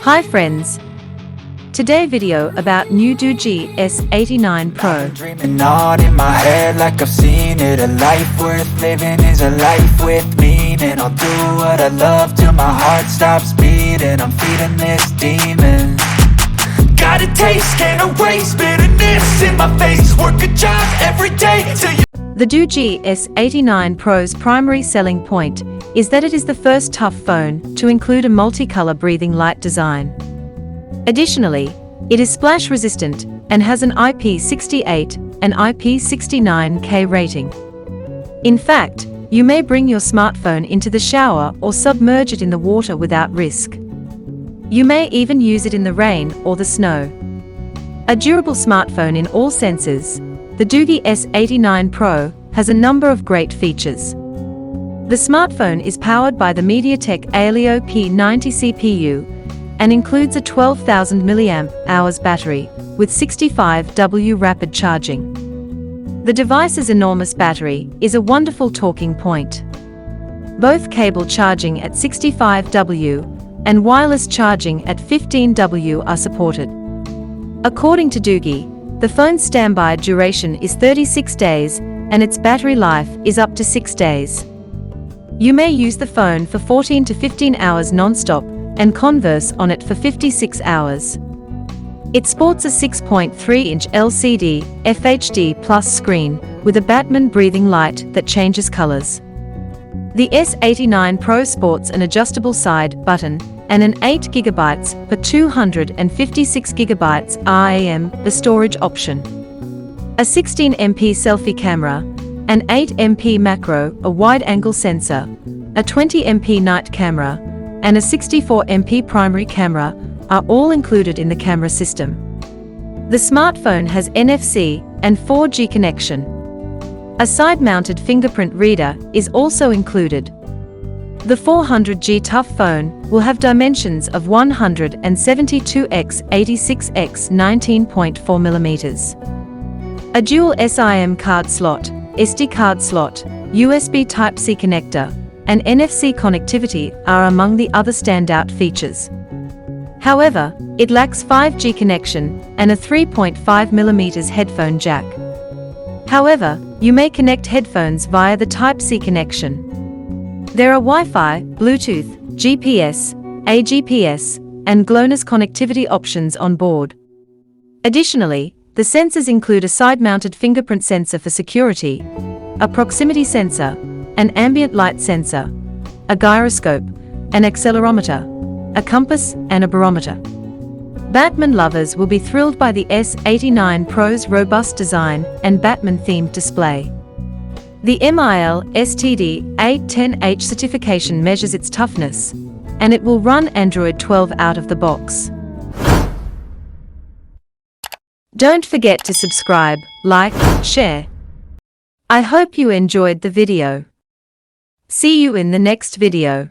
Hi friends! Today video about new Doogee S89 Pro. Dreaming on in my head like I've seen it. A life worth living is a life with meaning. I'll do what I love till my heart stops beating. I'm feeding this demon. Got a taste, can't erase bitterness in my face. Work a job every day till you... The Doogee S89 Pro's primary selling point is that it is the first tough phone to include a multicolor breathing light design. Additionally, it is splash resistant and has an IP68 and IP69K rating. In fact, you may bring your smartphone into the shower or submerge it in the water without risk. You may even use it in the rain or the snow. A durable smartphone in all senses, the Doogee S89 Pro has a number of great features. The smartphone is powered by the MediaTek Helio P90 CPU and includes a 12,000 mAh battery with 65W rapid charging. The device's enormous battery is a wonderful talking point. Both cable charging at 65W and wireless charging at 15W are supported. According to Doogee, the phone's standby duration is 36 days and its battery life is up to 6 days. You may use the phone for 14 to 15 hours non-stop and converse on it for 56 hours. It sports a 6.3-inch LCD FHD Plus screen with a Batman breathing light that changes colors. The S89 Pro sports an adjustable side button and an 8GB per 256GB RAM storage option. A 16MP selfie camera, an 8MP macro, a wide-angle sensor, a 20MP night camera, and a 64MP primary camera are all included in the camera system. The smartphone has NFC and 4G connection. A side-mounted fingerprint reader is also included. The 400G tough phone will have dimensions of 172x86x 19.4mm. A dual SIM card slot, SD card slot, USB Type-C connector, and NFC connectivity are among the other standout features. However, it lacks 5G connection and a 3.5mm headphone jack. However, you may connect headphones via the Type-C connection. There are Wi-Fi, Bluetooth, GPS, AGPS, and GLONASS connectivity options on board. Additionally, the sensors include a side-mounted fingerprint sensor for security, a proximity sensor, an ambient light sensor, a gyroscope, an accelerometer, a compass, and a barometer. Batman lovers will be thrilled by the S89 Pro's robust design and Batman-themed display. The MIL STD 810H certification measures its toughness, and it will run Android 12 out of the box. Don't forget to subscribe, like, share. I hope you enjoyed the video. See you in the next video.